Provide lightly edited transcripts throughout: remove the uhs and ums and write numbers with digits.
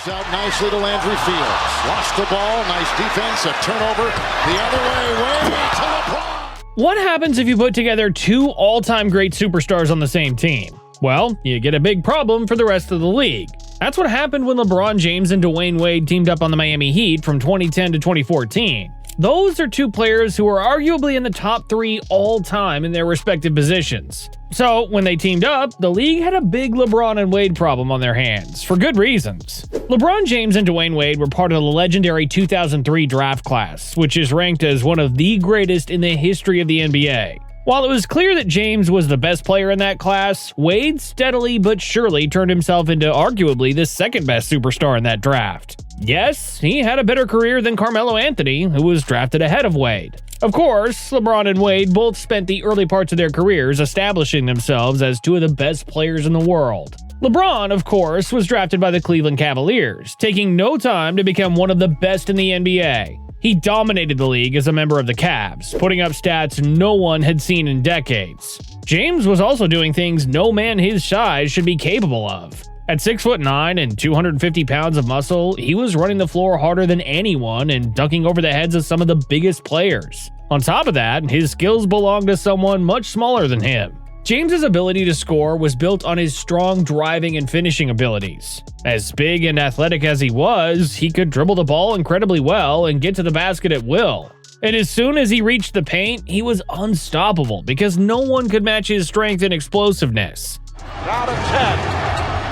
Out nicely to Landry Fields. Lost the ball. Nice defense. A turnover. The other way. Way to LeBron. What happens if you put together two all-time great superstars on the same team? Well, you get a big problem for the rest of the league. That's what happened when LeBron James and Dwyane Wade teamed up on the Miami Heat from 2010 to 2014. Those are two players who are arguably in the top 3 all-time in their respective positions. So, when they teamed up, the league had a big LeBron and Wade problem on their hands, for good reasons. LeBron James and Dwyane Wade were part of the legendary 2003 draft class, which is ranked as one of the greatest in the history of the NBA. While it was clear that James was the best player in that class, Wade steadily but surely turned himself into arguably the second best superstar in that draft. Yes, he had a better career than Carmelo Anthony, who was drafted ahead of Wade. Of course, LeBron and Wade both spent the early parts of their careers establishing themselves as two of the best players in the world. LeBron, of course, was drafted by the Cleveland Cavaliers, taking no time to become one of the best in the NBA. He dominated the league as a member of the Cavs, putting up stats no one had seen in decades. James was also doing things no man his size should be capable of. At 6'9" and 250 pounds of muscle, he was running the floor harder than anyone and dunking over the heads of some of the biggest players. On top of that, his skills belonged to someone much smaller than him. James's ability to score was built on his strong driving and finishing abilities. As big and athletic as he was, he could dribble the ball incredibly well and get to the basket at will. And as soon as he reached the paint, he was unstoppable because no one could match his strength and explosiveness. Down to 10.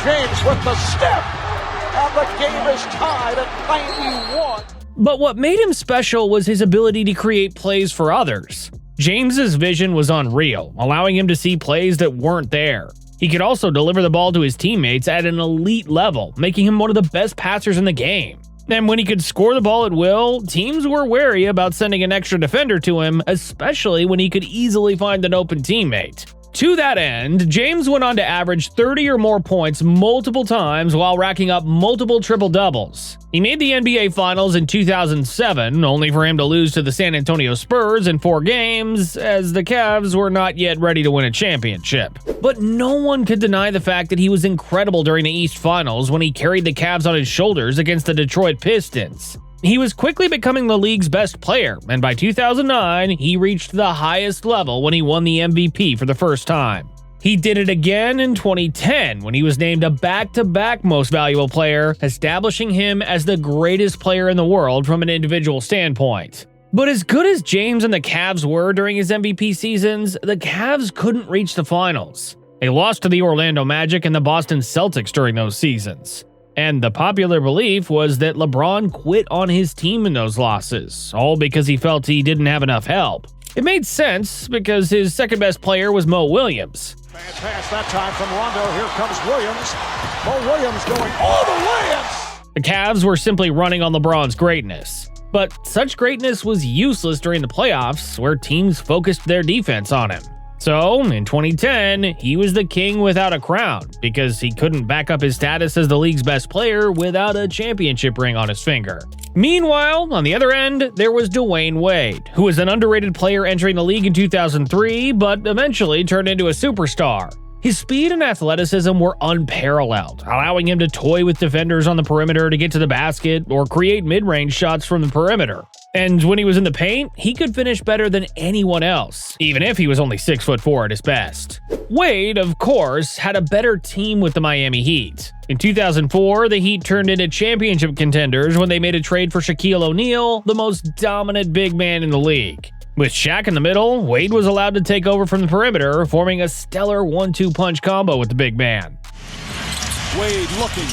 James with the step, and the game is tied at 91. But what made him special was his ability to create plays for others. James's vision was unreal, allowing him to see plays that weren't there. He could also deliver the ball to his teammates at an elite level, making him one of the best passers in the game. And when he could score the ball at will, teams were wary about sending an extra defender to him, especially when he could easily find an open teammate. To that end, James went on to average 30 or more points multiple times while racking up multiple triple-doubles. He made the NBA Finals in 2007, only for him to lose to the San Antonio Spurs in 4 games, as the Cavs were not yet ready to win a championship. But no one could deny the fact that he was incredible during the East Finals when he carried the Cavs on his shoulders against the Detroit Pistons. He was quickly becoming the league's best player, and by 2009, he reached the highest level when he won the MVP for the first time. He did it again in 2010 when he was named a back-to-back most valuable player, establishing him as the greatest player in the world from an individual standpoint. But as good as James and the Cavs were during his MVP seasons, the Cavs couldn't reach the finals. They lost to the Orlando Magic and the Boston Celtics during those seasons. And the popular belief was that LeBron quit on his team in those losses, all because he felt he didn't have enough help. It made sense because his second best player was Mo Williams. Bad pass that time from Rondo. Here comes Williams. Mo Williams going all the way. The Cavs were simply running on LeBron's greatness. But such greatness was useless during the playoffs, where teams focused their defense on him. So, in 2010, he was the king without a crown, because he couldn't back up his status as the league's best player without a championship ring on his finger. Meanwhile, on the other end, there was Dwyane Wade, who was an underrated player entering the league in 2003, but eventually turned into a superstar. His speed and athleticism were unparalleled, allowing him to toy with defenders on the perimeter to get to the basket or create mid-range shots from the perimeter. And when he was in the paint, he could finish better than anyone else, even if he was only 6'4" at his best. Wade, of course, had a better team with the Miami Heat. In 2004, the Heat turned into championship contenders when they made a trade for Shaquille O'Neal, the most dominant big man in the league. With Shaq in the middle, Wade was allowed to take over from the perimeter, forming a stellar 1-2 punch combo with the big man. Wade looking.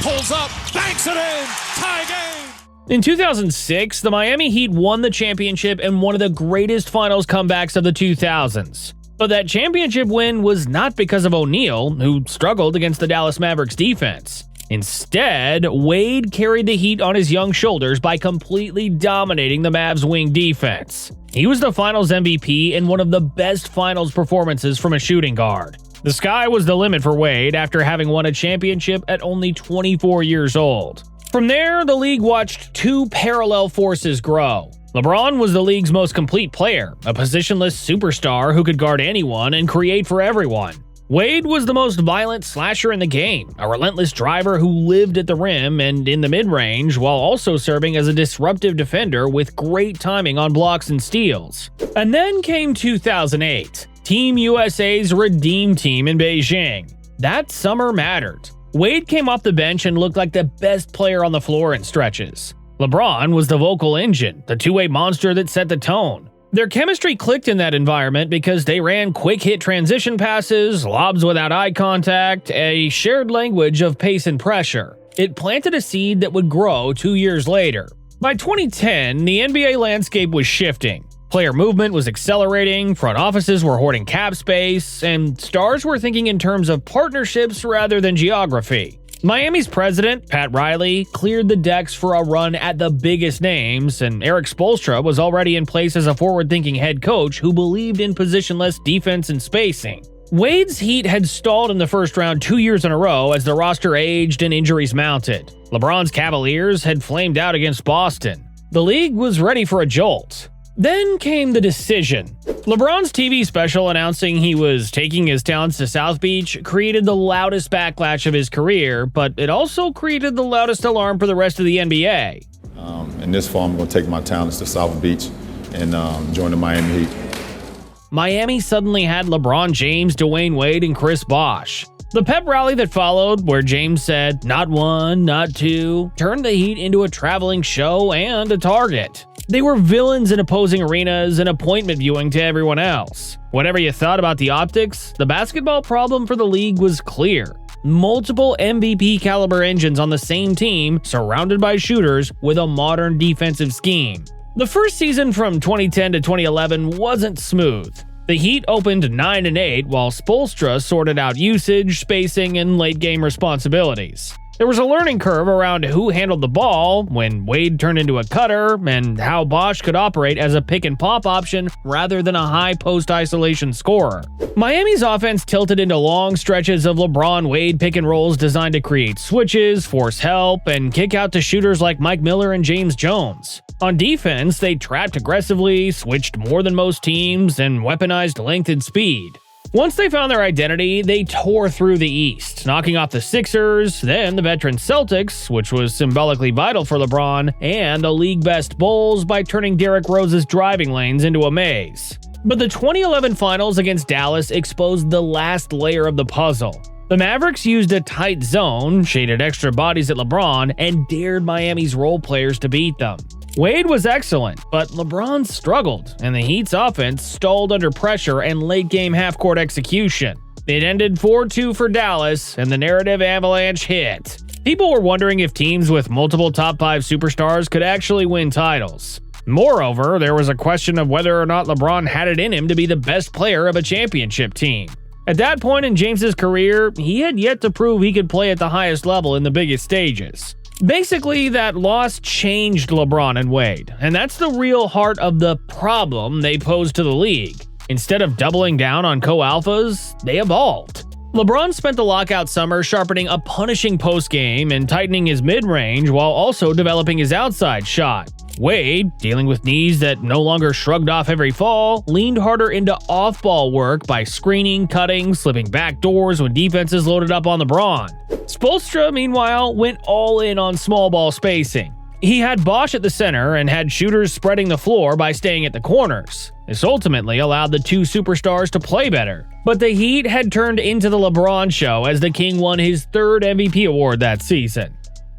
Pulls up. Banks it in. Tie game. In 2006, the Miami Heat won the championship in one of the greatest finals comebacks of the 2000s. But that championship win was not because of O'Neal, who struggled against the Dallas Mavericks defense. Instead, Wade carried the Heat on his young shoulders by completely dominating the Mavs' wing defense. He was the Finals MVP and one of the best Finals performances from a shooting guard. The sky was the limit for Wade after having won a championship at only 24 years old. From there, the league watched two parallel forces grow. LeBron was the league's most complete player, a positionless superstar who could guard anyone and create for everyone. Wade was the most violent slasher in the game, a relentless driver who lived at the rim and in the mid-range while also serving as a disruptive defender with great timing on blocks and steals. And then came 2008, Team USA's Redeem Team in Beijing. That summer mattered. Wade came off the bench and looked like the best player on the floor in stretches. LeBron was the vocal engine, the two-way monster that set the tone. Their chemistry clicked in that environment because they ran quick-hit transition passes, lobs without eye contact, a shared language of pace and pressure. It planted a seed that would grow 2 years later. By 2010, the NBA landscape was shifting. Player movement was accelerating, front offices were hoarding cap space, and stars were thinking in terms of partnerships rather than geography. Miami's president, Pat Riley, cleared the decks for a run at the biggest names, and Eric Spoelstra was already in place as a forward-thinking head coach who believed in positionless defense and spacing. Wade's Heat had stalled in the first round 2 years in a row as the roster aged and injuries mounted. LeBron's Cavaliers had flamed out against Boston. The league was ready for a jolt. Then came the decision. LeBron's TV special announcing he was taking his talents to South Beach created the loudest backlash of his career, but it also created the loudest alarm for the rest of the NBA. In this fall, I'm going to take my talents to South Beach and join the Miami Heat. Miami suddenly had LeBron James, Dwyane Wade, and Chris Bosh. The pep rally that followed, where James said, "Not one, not two," turned the Heat into a traveling show and a target. They were villains in opposing arenas and appointment viewing to everyone else. Whatever you thought about the optics, the basketball problem for the league was clear. Multiple MVP-caliber engines on the same team, surrounded by shooters with a modern defensive scheme. The first season from 2010 to 2011 wasn't smooth. The Heat opened 9-8 while Spoelstra sorted out usage, spacing, and late-game responsibilities. There was a learning curve around who handled the ball, when Wade turned into a cutter, and how Bosh could operate as a pick-and-pop option rather than a high post-isolation scorer. Miami's offense tilted into long stretches of LeBron Wade pick-and-rolls designed to create switches, force help, and kick out to shooters like Mike Miller and James Jones. On defense, they trapped aggressively, switched more than most teams, and weaponized length and speed. Once they found their identity, they tore through the East, knocking off the Sixers, then the veteran Celtics, which was symbolically vital for LeBron, and the league-best Bulls by turning Derrick Rose's driving lanes into a maze. But the 2011 finals against Dallas exposed the last layer of the puzzle. The Mavericks used a tight zone, shaded extra bodies at LeBron, and dared Miami's role players to beat them. Wade was excellent, but LeBron struggled, and the Heat's offense stalled under pressure and late-game half-court execution. It ended 4-2 for Dallas, and the narrative avalanche hit. People were wondering if teams with multiple top-5 superstars could actually win titles. Moreover, there was a question of whether or not LeBron had it in him to be the best player of a championship team. At that point in James's career, he had yet to prove he could play at the highest level in the biggest stages. Basically, that loss changed LeBron and Wade, and that's the real heart of the problem they posed to the league. Instead of doubling down on co-alphas, they evolved. LeBron spent the lockout summer sharpening a punishing post-game and tightening his mid-range while also developing his outside shot. Wade, dealing with knees that no longer shrugged off every fall, leaned harder into off-ball work by screening, cutting, slipping back doors when defenses loaded up on LeBron. Spoelstra, meanwhile, went all in on small ball spacing. He had Bosh at the center and had shooters spreading the floor by staying at the corners. This ultimately allowed the two superstars to play better. But the Heat had turned into the LeBron show as the King won his third MVP award that season.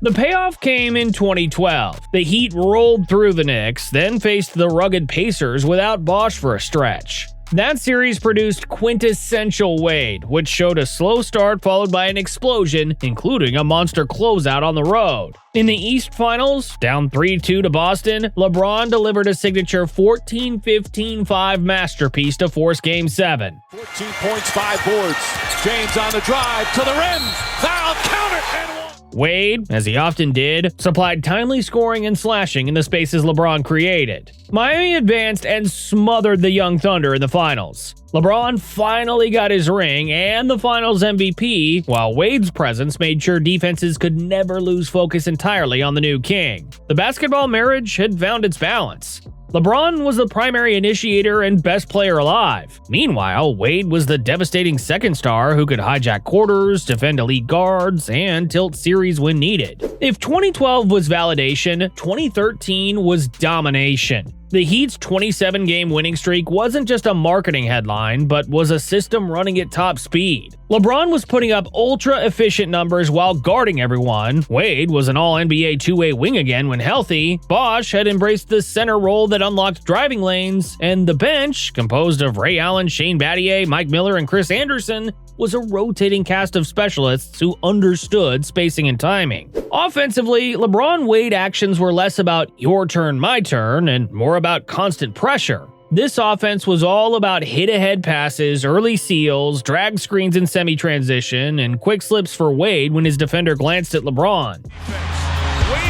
The payoff came in 2012. The Heat rolled through the Knicks, then faced the rugged Pacers without Bosh for a stretch. That series produced quintessential Wade, which showed a slow start followed by an explosion, including a monster closeout on the road. In the East Finals, down 3-2 to Boston, LeBron delivered a signature 14-15-5 masterpiece to force Game 7. 14 points, 5 boards. James on the drive to the rim. Foul, count it, and one. Wade, as he often did, supplied timely scoring and slashing in the spaces LeBron created. Miami advanced and smothered the Young Thunder in the finals. LeBron finally got his ring and the finals MVP, while Wade's presence made sure defenses could never lose focus entirely on the new king. The basketball marriage had found its balance. LeBron was the primary initiator and best player alive. Meanwhile, Wade was the devastating second star who could hijack quarters, defend elite guards, and tilt series when needed. If 2012 was validation, 2013 was domination. The Heat's 27-game winning streak wasn't just a marketing headline, but was a system running at top speed. LeBron was putting up ultra-efficient numbers while guarding everyone. Wade was an all-NBA two-way wing again when healthy. Bosh had embraced the center role that unlocked driving lanes. And the bench, composed of Ray Allen, Shane Battier, Mike Miller, and Chris Anderson, was a rotating cast of specialists who understood spacing and timing. Offensively, LeBron Wade actions were less about your turn, my turn, and more about constant pressure. This offense was all about hit-ahead passes, early seals, drag screens in semi-transition, and quick slips for Wade when his defender glanced at LeBron. Wade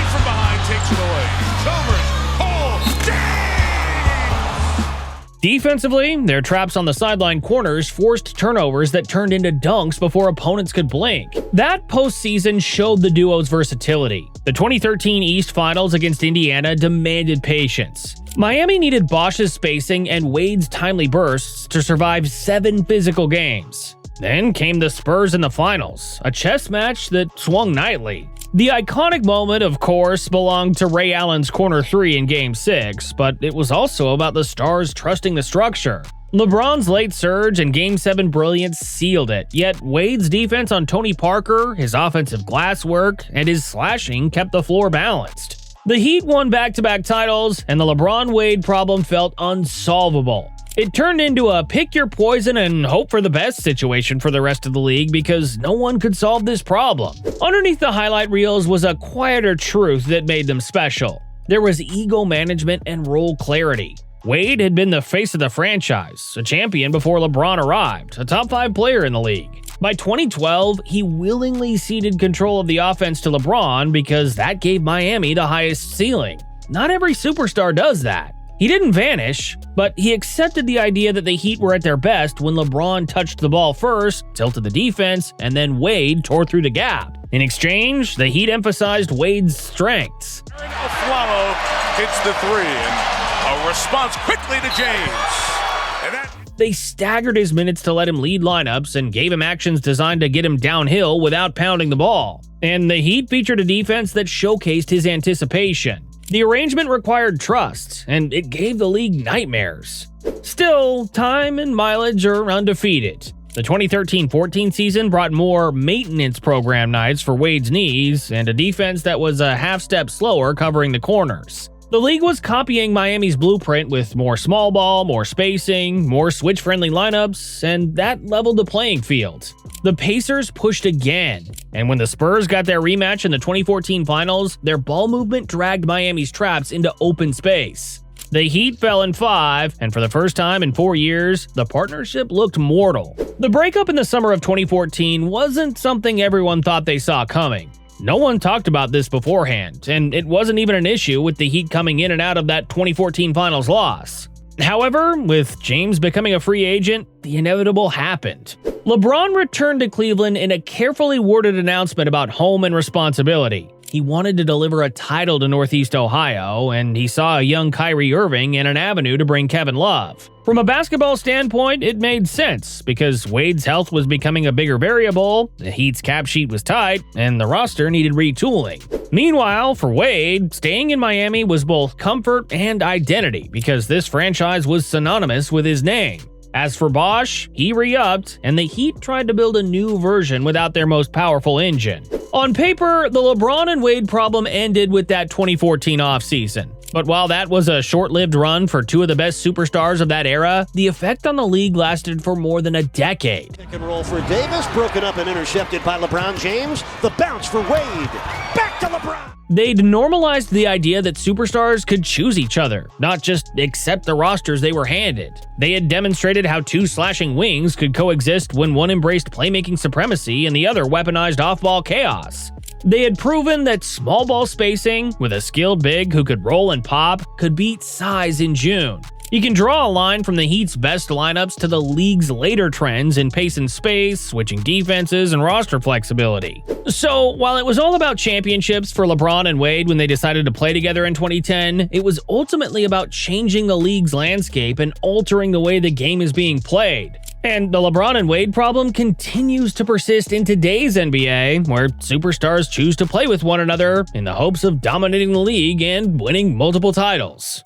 from behind takes it away. Covers. Holds. Defensively, their traps on the sideline corners forced turnovers that turned into dunks before opponents could blink. That postseason showed the duo's versatility. The 2013 East Finals against Indiana demanded patience. Miami needed Bosh's spacing and Wade's timely bursts to survive 7 physical games. Then came the Spurs in the finals, a chess match that swung nightly. The iconic moment, of course, belonged to Ray Allen's corner 3 in Game 6, but it was also about the stars trusting the structure. LeBron's late surge and Game 7 brilliance sealed it, yet Wade's defense on Tony Parker, his offensive glass work, and his slashing kept the floor balanced. The Heat won back-to-back titles, and the LeBron Wade problem felt unsolvable. It turned into a pick your poison and hope for the best situation for the rest of the league because no one could solve this problem. Underneath the highlight reels was a quieter truth that made them special. There was ego management and role clarity. Wade had been the face of the franchise, a champion before LeBron arrived, a top 5 player in the league. By 2012, he willingly ceded control of the offense to LeBron because that gave Miami the highest ceiling. Not every superstar does that. He didn't vanish, but he accepted the idea that the Heat were at their best when LeBron touched the ball first, tilted the defense, and then Wade tore through the gap. In exchange, the Heat emphasized Wade's strengths. Flamo hits the 3, and a response quickly to James. They staggered his minutes to let him lead lineups and gave him actions designed to get him downhill without pounding the ball. And the Heat featured a defense that showcased his anticipation. The arrangement required trust, and it gave the league nightmares. Still, time and mileage are undefeated. The 2013-14 season brought more maintenance program nights for Wade's knees and a defense that was a half step slower covering the corners. The league was copying Miami's blueprint with more small ball, more spacing, more switch-friendly lineups, and that leveled the playing field. The Pacers pushed again, and when the Spurs got their rematch in the 2014 finals, their ball movement dragged Miami's traps into open space. The Heat fell in 5, and for the first time in 4 years, the partnership looked mortal. The breakup in the summer of 2014 wasn't something everyone thought they saw coming. No one talked about this beforehand, and it wasn't even an issue with the Heat coming in and out of that 2014 finals loss. However, with James becoming a free agent, the inevitable happened. LeBron returned to Cleveland in a carefully worded announcement about home and responsibility. He wanted to deliver a title to Northeast Ohio, and he saw a young Kyrie Irving and an avenue to bring Kevin Love. From a basketball standpoint, it made sense, because Wade's health was becoming a bigger variable, the Heat's cap sheet was tight, and the roster needed retooling. Meanwhile, for Wade, staying in Miami was both comfort and identity, because this franchise was synonymous with his name. As for Bosh, he re-upped, and the Heat tried to build a new version without their most powerful engine. On paper, the LeBron and Wade problem ended with that 2014 offseason. But while that was a short-lived run for 2 of the best superstars of that era, the effect on the league lasted for more than a decade. Pick and roll for Davis, broken up and intercepted by LeBron James. The bounce for Wade. Back to LeBron. They'd normalized the idea that superstars could choose each other, not just accept the rosters they were handed. They had demonstrated how 2 slashing wings could coexist when one embraced playmaking supremacy and the other weaponized off-ball chaos. They had proven that small ball spacing, with a skilled big who could roll and pop, could beat size in June. You can draw a line from the Heat's best lineups to the league's later trends in pace and space, switching defenses, and roster flexibility. So, while it was all about championships for LeBron and Wade when they decided to play together in 2010, it was ultimately about changing the league's landscape and altering the way the game is being played. And the LeBron and Wade problem continues to persist in today's NBA, where superstars choose to play with one another in the hopes of dominating the league and winning multiple titles.